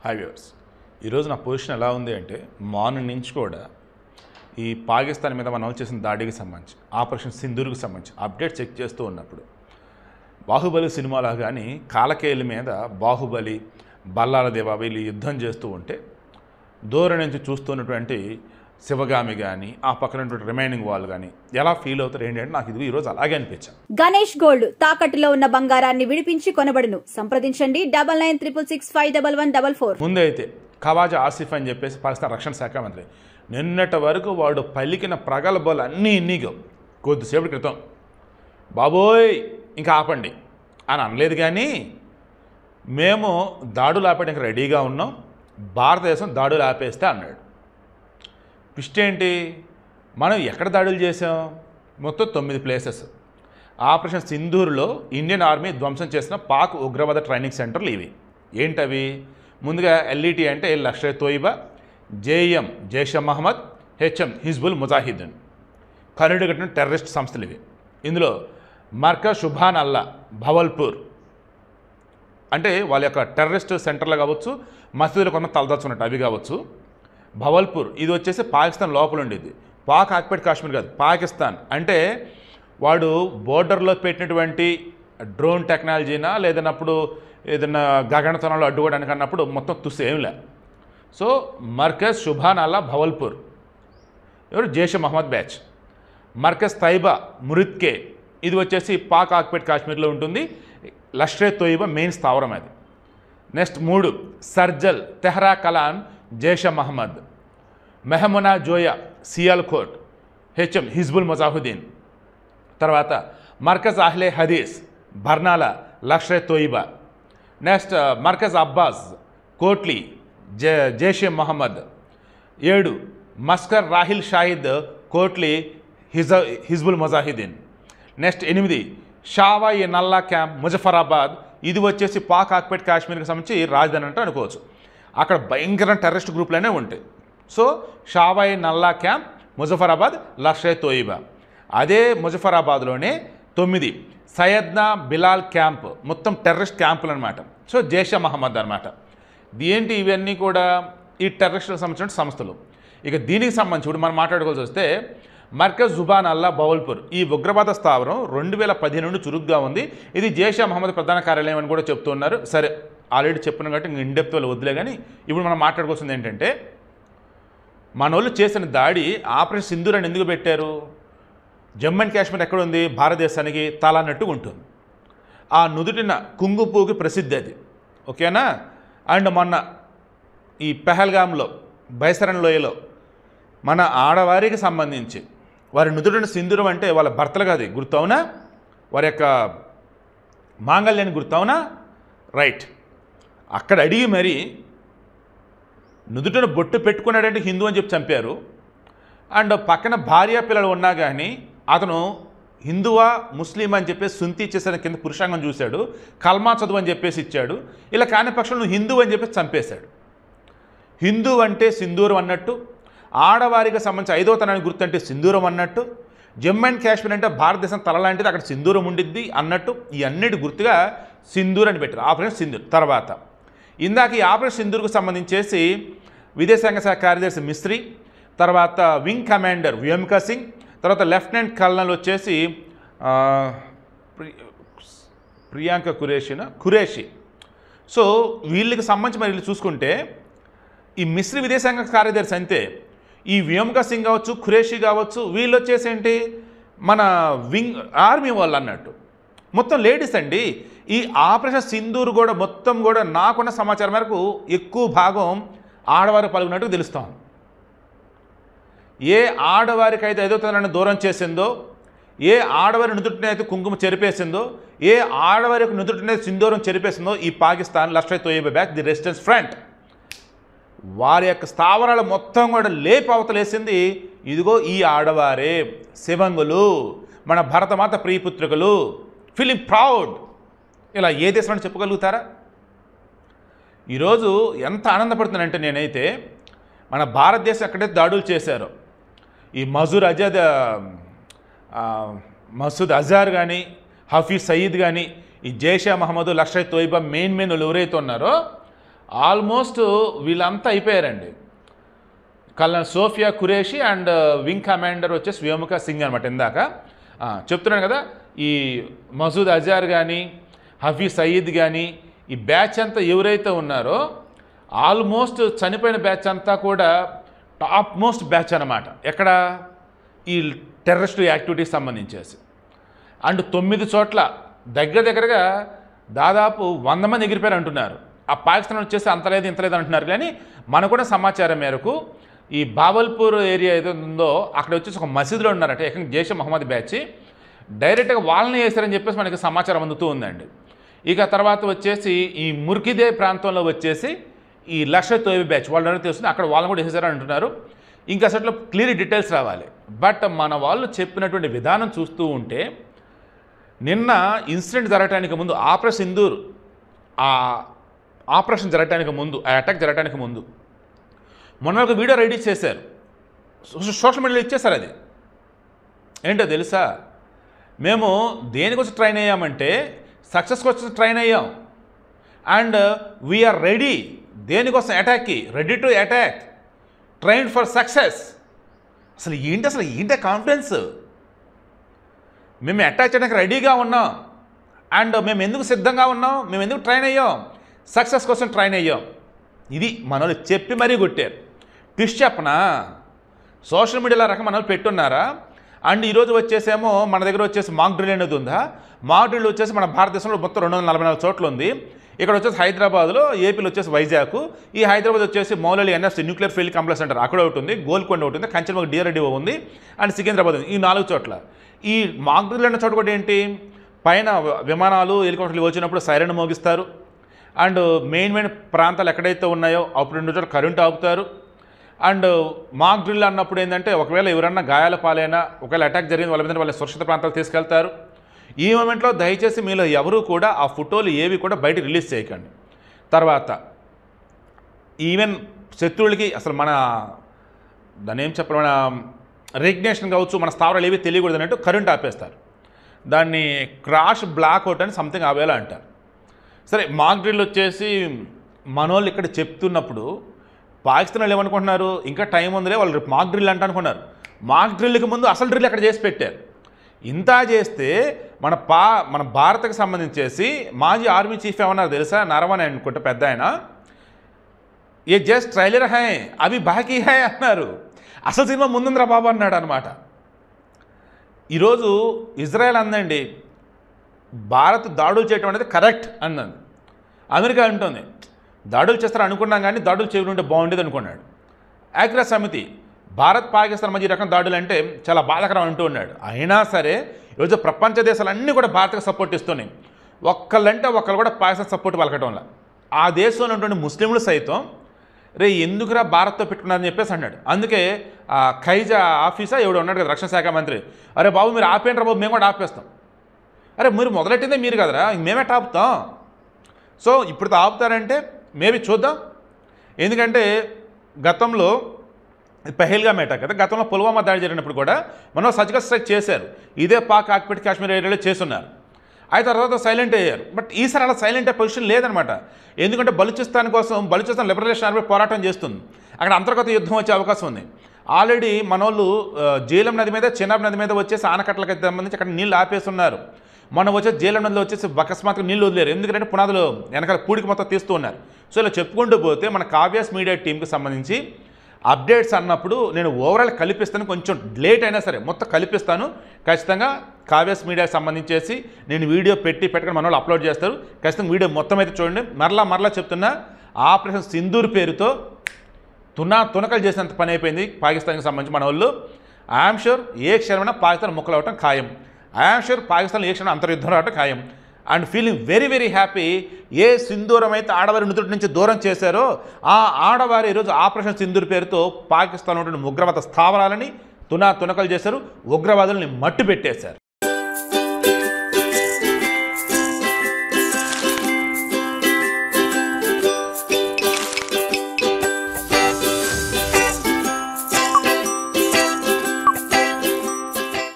Hi viewers, ఈరోజు నా position ఎలా ఉంది అంటే మార్నింగ్ నుంచి కూడా ఈ పాకిస్తాన్ మీద మనం చేసిన దాడికి సంబంధించి ఆపరేషన్ సింధూర్కి సంబంధించి అప్డేట్ చెక్ చేస్తూ ఉన్నప్పుడు బాహుబలి సినిమాలో కానీ కాలకేయుల మీద బాహుబలి బల్లాల దేవ వీళ్ళు యుద్ధం చేస్తూ ఉంటే దూరం నుంచి చూస్తున్నటువంటి శివగామి కానీ ఆ పక్కన రిమైనింగ్ వాళ్ళు కానీ ఎలా ఫీల్ అవుతారు ఏంటంటే నాకు ఇది ఈరోజు అలాగే అనిపించాను. గణేష్ గోల్డ్ తాకట్టులో ఉన్న బంగారాన్ని విడిపించి కొనబడును. సంప్రదించండి 9966611144. ముందే అయితే ఖవాజా ఆసిఫ్ అని చెప్పేసి పాకిస్తాన్ రక్షణ శాఖ మంత్రి నిన్నటి వరకు వాడు పలికిన ప్రగల్భాలు అన్నీ ఇన్నిగో కొద్దిసేపటి క్రితం బాబోయ్ ఇంకా ఆపండి అని అనలేదు. కానీ మేము దాడులు ఆపడానికి రెడీగా ఉన్నాం, భారతదేశం దాడులు ఆపేస్తే అన్నాడు. ట్విస్ట్ ఏంటి, మనం ఎక్కడ దాడులు చేసాం? మొత్తం 9 ప్లేసెస్. ఆపరేషన్ సింధూర్లో ఇండియన్ ఆర్మీ ధ్వంసం చేసిన పాక్ ఉగ్రవాద ట్రైనింగ్ సెంటర్లు ఇవి. ఏంటవి? ముందుగా ఎల్ఈటీ అంటే లష్కర్ తోయిబా, జేఎం జైషే మహమ్మద్, హెచ్ఎం హిజ్బుల్ ముజాహిద్దీన్ కరుడు కట్టిన టెర్రరిస్ట్ సంస్థలు ఇవి. ఇందులో మర్కజ్ సుభాన్ అల్లా భవల్పూర్ అంటే వాళ్ళ యొక్క టెర్రరిస్ట్ సెంటర్లు కావచ్చు, మసీదులు కొన్న తలదాచుకున్నట్టు అవి కావచ్చు. భవల్పూర్ ఇది వచ్చేసి పాకిస్తాన్ లోపల ఉండేది, పాక్ ఆక్యుపైడ్ కాశ్మీర్ కాదు, పాకిస్తాన్. అంటే వాడు బోర్డర్లో పెట్టినటువంటి డ్రోన్ టెక్నాలజీనా లేదన్నప్పుడు ఏదైనా గగనతనంలో అడ్డుకోవడానికి అన్నప్పుడు మొత్తం తుస్సు ఏం లే. సో మర్కజ్ సుభాన్ అల్లా భవల్పూర్ ఎవరు జైషే మహమ్మద్ బ్యాచ్. మర్కజ్ తైబా మురిద్కే ఇది వచ్చేసి పాక్ ఆక్యుపైడ్ కాశ్మీర్లో ఉంటుంది, లష్కర్ తోయిబా మెయిన్ స్థావరం అది. నెక్స్ట్ 3 సర్జల్ తెహ్రా కలాన్ జైషే మహమ్మద్, మెహమునా జోయా సియాల్కోట్ హెచ్ఎం హిజ్బుల్ ముజాహిద్దీన్. తర్వాత మర్కజ్ అహ్లే హదీస్ బర్నాలా లష్కర్ తోయిబా. నెక్స్ట్ మర్కజ్ అబ్బాస్ కోట్లీ జైషే మహమ్మద్. 7 మస్కర్ రాహిల్ షాహిద్ కోట్లీ హిజ్బుల్ ముజాహిద్దీన్. నెక్స్ట్ 8 షావాయి నల్లా క్యాంప్ ముజఫరాబాద్ ఇది వచ్చేసి పాక్ ఆక్యుపైడ్ కాశ్మీర్కి సంబంధించి రాజధాని అంటే అనుకోవచ్చు. అక్కడ భయంకర టెర్రరిస్ట్ గ్రూపులనే ఉంటాయి. సో షావాయి నల్లా క్యాంప్ ముజఫరాబాద్ లష్కర్ తోయిబా. అదే ముజఫరాబాద్లోనే 9 సయ్యద్నా బిలాల్ క్యాంప్ మొత్తం టెర్రరిస్ట్ క్యాంపులు అనమాట. సో జైషే మహమ్మద్ అనమాట. ఏంటి ఇవన్నీ కూడా ఈ టెర్రరిస్టులకు సంబంధించిన సంస్థలు. ఇక దీనికి సంబంధించి ఇప్పుడు మనం మాట్లాడుకోవాల్సి వస్తే మర్కజ్ సుభాన్ అల్లా భవల్పూర్ ఈ ఉగ్రవాద స్థావరం 2015 నుండి చురుగ్గా ఉంది. ఇది జైషే మహమ్మద్ ప్రధాన కార్యాలయం అని కూడా చెప్తున్నారు. సరే ఆల్రెడీ చెప్పిన కాబట్టి ఇంక ఇన్డెప్త్ వాళ్ళు వదిలే. కానీ ఇప్పుడు మనం మాట్లాడుకోవాల్సింది ఏంటంటే మన వాళ్ళు చేసిన దాడి ఆపరేషన్ సింధూర్ అని ఎందుకు పెట్టారు? జమ్మూ అండ్ కాశ్మీర్ ఎక్కడ ఉంది? భారతదేశానికి తలన్నట్టుగా ఉంటుంది. ఆ నుదుటిన కుంగుపుకి ప్రసిద్ధి అది, ఓకేనా? అండ్ మొన్న ఈ పెహల్గామ్లో బైసరన్ లోయలో మన ఆడవారికి సంబంధించి వారి నుదుటిన సింధూరం అంటే వాళ్ళ భర్తలు కాదు గుర్తవునా, వారి యొక్క మాంగళ్యాన్ని గుర్తవునా? రైట్. అక్కడ అడిగి మరి నుదుటిన బొట్టు పెట్టుకున్నాడంటే హిందూ అని చెప్పి చంపారు. అండ్ పక్కన భార్య పిల్లలు ఉన్నా కానీ అతను హిందువా ముస్లిం అని చెప్పేసి సుంతి ఇచ్చేసిన కింద పురుషాంగం చూశాడు, కల్మా చదువు అని చెప్పేసి ఇచ్చాడు. ఇలా కాని పక్షంలో నువ్వు హిందూ అని చెప్పేసి చంపేశాడు. హిందూ అంటే సింధూరం అన్నట్టు, ఆడవారికి సంబంధించి 5వ తనానికి గుర్తు అంటే సింధూరం అన్నట్టు, జమ్మూ అండ్ కాశ్మీర్ అంటే భారతదేశం తల లాంటిది అక్కడ సింధూరం ఉండిద్ది అన్నట్టు ఈ అన్నిటి గుర్తుగా సింధూర్ అని పెట్టారు, ఆపరేషన్ సింధూర్. తర్వాత ఇందాక ఈ ఆపరేషన్ సింధూర్కు సంబంధించేసి విదేశాంగ శాఖ కార్యదర్శి మిస్త్రీ, తర్వాత వింగ్ కమాండర్ వ్యోమికా సింగ్, తర్వాత లెఫ్టినెంట్ కల్నల్ వచ్చేసి ప్రియాంక ఖురేషి. సో వీళ్ళకి సంబంధించి మరి వీళ్ళు చూసుకుంటే ఈ మిస్రీ విదేశాంగ కార్యదర్శి అంతే, ఈ వ్యోమికా సింగ్ కావచ్చు ఖురేషి కావచ్చు వీళ్ళు వచ్చేసి ఏంటి మన వింగ్ ఆర్మీ వాళ్ళు అన్నట్టు మొత్తం లేడీస్ అండి. ఈ ఆపరేషన్ సింధూర్ కూడా మొత్తం కూడా నాకున్న సమాచారం మేరకు ఎక్కువ భాగం ఆడవారు పాల్గొన్నట్టు తెలుస్తాం. ఏ ఆడవారికైతే 5వ తనాన్ని దూరం చేసిందో, ఏ ఆడవారి నుదుటినైతే కుంకుమ చెరిపేసిందో, ఏ ఆడవారి యొక్క నుదుటినైతే సింధూరం చెరిపేసిందో ఈ పాకిస్తాన్ లష్కర్ తోయిబా బ్యాక్ ది రెసిస్టెన్స్ ఫ్రంట్ వారి యొక్క స్థావరాలు మొత్తం కూడా లేపి అవతలేసింది ఇదిగో ఈ ఆడవారే, శివంగులు, మన భరతమాత ప్రియపుత్రికలు, ఫీలింగ్ ప్రౌడ్. ఇలా ఏ దేశంలో చెప్పగలుగుతారా? ఈరోజు ఎంత ఆనందపడుతున్నానంటే నేనైతే మన భారతదేశం ఎక్కడైతే దాడులు చేశారో ఈ మసూద్ అజార్ కానీ హఫీజ్ సయీద్ కానీ ఈ జైషే మహమ్మద్ లష్కర్ తోయిబా మెయిన్ ఎవరైతే ఉన్నారో ఆల్మోస్ట్ వీళ్ళంతా అయిపోయారండి. Sofiya Qureshi and wing commander వచ్చేసి వ్యోమిక సింగ్ అనమాట. ఇందాక చెప్తున్నాను కదా, ఈ మసూద్ అజార్ కానీ హఫీజ్ సయీద్ కానీ ఈ బ్యాచ్ అంతా ఎవరైతే ఉన్నారో ఆల్మోస్ట్ చనిపోయిన బ్యాచ్ అంతా కూడా టాప్ మోస్ట్ బ్యాచ్ అనమాట. ఎక్కడ ఈ టెర్రరిస్ట్ యాక్టివిటీస్ సంబంధించేసి. అండ్ 9 చోట్ల దగ్గరగా దాదాపు 100 మంది ఎగిరిపోయారు అంటున్నారు. ఆ పాకిస్తాన్ వచ్చేసి అంతలేదు ఇంతలేదు అంటున్నారు. కానీ మనకు కూడా సమాచారం మేరకు ఈ బావల్పూర్ ఏరియా ఏదో ఉందో అక్కడ వచ్చేసి ఒక మసీదులో ఉన్నారట. ఏకంగా జైషే మహమ్మద్ బ్యాచ్ డైరెక్ట్గా వాళ్ళని వేశారని చెప్పేసి మనకి సమాచారం అందుతూ ఉందండి. ఇక తర్వాత వచ్చేసి ఈ ముర్కిదే ప్రాంతంలో వచ్చేసి ఈ లష్కర్ తోయిబా బ్యాచ్ వాళ్ళు తెలుస్తుంది, అక్కడ వాళ్ళని కూడా వేసేసారని అంటున్నారు. ఇంకా అసలు క్లియర్ డీటెయిల్స్ రావాలి. బట్ మన వాళ్ళు చెప్పినటువంటి విధానం చూస్తూ ఉంటే నిన్న ఇన్సిడెంట్ జరగడానికి ముందు ఆపరేషన్ సింధూర్ ఆపరేషన్ జరగడానికి ముందు ఆ అటాక్ జరగడానికి ముందు మొన్న ఒక వీడియో రిలీజ్ చేశారు, సోషల్ మీడియాలో ఇచ్చేసారు. అది ఏంటో తెలుసా, మేము దేనికోసం ట్రైన్ అయ్యామంటే సక్సెస్ కోసం ట్రైన్ అయ్యాం. అండ్ వీఆర్ రెడీ దేనికోసం అటాక్కి, ready to attack, train for success. అసలు ఏంటి కాన్ఫిడెన్స్? మేము అటాక్ చేయడానికి రెడీగా ఉన్నాం. అండ్ మేము ఎందుకు సిద్ధంగా ఉన్నాం, మేము ఎందుకు ట్రైన్ అయ్యాం, సక్సెస్ కోసం ట్రైన్ అయ్యాం. ఇది మనోళ్ళు చెప్పి మరీ కొట్టారు. ట్విస్ట్ చెప్పనా, సోషల్ మీడియాలో రకం మనోళ్ళు పెట్టున్నారా. అండ్ ఈరోజు వచ్చేసేమో మన దగ్గర వచ్చేసి మాక్ డ్రిల్ అనేది ఉందా. మాక్ డ్రిల్ వచ్చేసి మన భారతదేశంలో మొత్తం 244 చోట్ల ఉంది. ఇక్కడ వచ్చేసి హైదరాబాద్లో, ఏపీలో వచ్చేసి వైజాగ్, ఈ హైదరాబాద్ వచ్చేసి Moulali NFC nuclear field complex అంటారు, అక్కడ ఒకటి ఉంది, గోల్కొండ ఒకటి ఉంది, కంచెనమూక డిఆర్డీఓ ఉంది, అండ్ సికింద్రాబాద్ ఉంది. ఈ 4 చోట్ల ఈ మాక్ డ్రిల్ అన్న చోట కూడా ఏంటి, పైన విమానాలు హెలికాప్టర్లు వచ్చినప్పుడు సైరన్ మోగిస్తారు. అండ్ మెయిన్ ప్రాంతాలు ఎక్కడైతే ఉన్నాయో అప్పుడు 2 చోట్ల కరెంటు ఆపుతారు. అండ్ మాక్ డ్రిల్ అన్నప్పుడు ఏంటంటే ఒకవేళ ఎవరన్నా గాయాల పాలైనా, ఒకవేళ అటాక్ జరిగింది వాళ్ళ మీద వాళ్ళ సురక్షిత ప్రాంతాలు తీసుకెళ్తారు. ఈ మూమెంట్లో దయచేసి మీలో ఎవరు కూడా ఆ ఫోటోలు ఏవి కూడా బయట రిలీజ్ చేయకండి. తర్వాత ఈవెన్ శత్రువులకి అసలు మన దాన్ని ఏం చెప్పాలి, మన రికగ్నేషన్ కావచ్చు, మన స్థావరాలు ఏవి తెలియకూడదు అన్నట్టు కరెంట్ ఆపేస్తారు. దాన్ని క్రాష్ బ్లాక్ అవుట్ అని సంథింగ్ అవేలా అంటారు. సరే, మాక్ డ్రిల్ వచ్చేసి మనోళ్ళు ఇక్కడ చెప్తున్నప్పుడు పాకిస్తాన్ వాళ్ళు ఏమనుకుంటున్నారు, ఇంకా టైం ఉందిలే వాళ్ళు రేపు మాక్ డ్రిల్ అంట అనుకున్నారు. మాక్ డ్రిల్కి ముందు అసలు డ్రిల్ అక్కడ చేసి పెట్టారు. ఇంత చేస్తే మన భారత్కి సంబంధించేసి మాజీ ఆర్మీ చీఫ్ ఏమన్నారు తెలుసా, నరవణ్ అనుకుంటే పెద్ద ఆయన, ఏ జస్ట్ ట్రైలర్ హై అవి బాకీ హై అన్నారు. అసలు సినిమా ముందుందిరా బాబు అన్నాడు అనమాట. ఈరోజు ఇజ్రాయెల్ అందండి భారత్ దాడులు చేయడం అనేది కరెక్ట్ అన్నది. అమెరికా అంటుంది దాడులు చేస్తారు అనుకున్నాం కానీ దాడులు చేయకుంటే బాగుండేది అనుకున్నాడు. ఐక్యరాజ్య సమితి భారత్ పాకిస్తాన్ మధ్య రకం దాడులు అంటే చాలా బాధాకరం అంటూ ఉన్నాడు. అయినా సరే ఈరోజు ప్రపంచ దేశాలన్నీ కూడా భారత్కి సపోర్ట్ ఇస్తున్నాయి. ఒకళ్ళు కూడా పాకిస్తాన్ సపోర్ట్ పలకటంలా. ఆ దేశంలో ఉన్నటువంటి ముస్లింలు సైతం ఎందుకురా భారత్తో పెట్టుకున్నారని చెప్పేసి అన్నాడు. అందుకే ఖైజా ఆఫీసా ఎవడు ఉన్నాడు కదా రక్షణ శాఖ మంత్రి, అరే బాబు మీరు ఆపేయండి రా బాబు, మేము కూడా ఆపేస్తాం. అరే మీరు మొదలెట్టిందే మీరు కదరా, మేమే ఆపుతాం. సో ఇప్పుడు ఆపుతారంటే మేబీ చూద్దాం. ఎందుకంటే గతంలో పహల్గామ్ అటాక్ కదా, గతంలో పుల్వామా దాడి జరిగినప్పుడు కూడా మనం సర్జికల్ స్ట్రైక్ చేశారు. ఇదే పాక్ ఆక్యుపైడ్ కాశ్మీర్ ఏరియాలో చేస్తున్నారు. అయితే తర్వాత సైలెంట్ అయ్యారు. బట్ ఈసారి అలా సైలెంట్ అయ్యే పొజిషన్ లేదనమాట. ఎందుకంటే బలూచిస్తాన్ లిబరేషన్ ఆర్మీ పోరాటం చేస్తుంది. అక్కడ అంతర్గత యుద్ధం వచ్చే అవకాశం ఉంది. ఆల్రెడీ మనోళ్ళు జేలం నది మీద, చెనాబ్ నది మీద వచ్చేసి ఆనకట్టలకు సంబంధించి అక్కడ నీళ్ళు ఆపేస్తున్నారు. మనం వచ్చేసి జేలం నదిలో వచ్చేసి అకస్మాత్తుగా నీళ్ళు వదిలేరు. ఎందుకంటే పునాదులు వెనకాల పూడికి మొత్తం తీస్తూ ఉన్నారు. సో ఇలా చెప్పుకుంటూ పోతే మన కావ్యాస్ మీడియా టీంకి సంబంధించి అప్డేట్స్ అన్నప్పుడు నేను ఓవరాల్ కలిపిస్తాను, కొంచెం లేట్ అయినా సరే మొత్తం కలిపిస్తాను. ఖచ్చితంగా కావ్యాస్ మీడియాకి సంబంధించేసి నేను వీడియో పెట్టకుండా మన వాళ్ళు అప్లోడ్ చేస్తారు. ఖచ్చితంగా వీడియో మొత్తం అయితే చూడండి. మరలా చెప్తున్నా, ఆపరేషన్ సింధూర్ పేరుతో తునకలు చేసినంత పని అయిపోయింది పాకిస్తాన్కి సంబంధించి మన వాళ్ళు. ఐఎమ్ షూర్ ఏ క్షణమైనా పాకిస్తాన్ ముక్కలు అవటం ఖాయం. ఐఎమ్ షూర్ పాకిస్తాన్లో ఏ క్షణం అంతర్యుద్ధం రావటం ఖాయం. And feeling very very happy. ఏ సింధూరం అయితే ఆడవారి నుదుటి నుంచి దూరం చేశారో ఆ ఆడవారు ఈరోజు ఆపరేషన్ సింధూర్ పేరుతో పాకిస్తాన్లో ఉన్నటువంటి ఉగ్రవాద స్థావరాలని తునకలు చేశారు, ఉగ్రవాదుల్ని మట్టు పెట్టేశారు.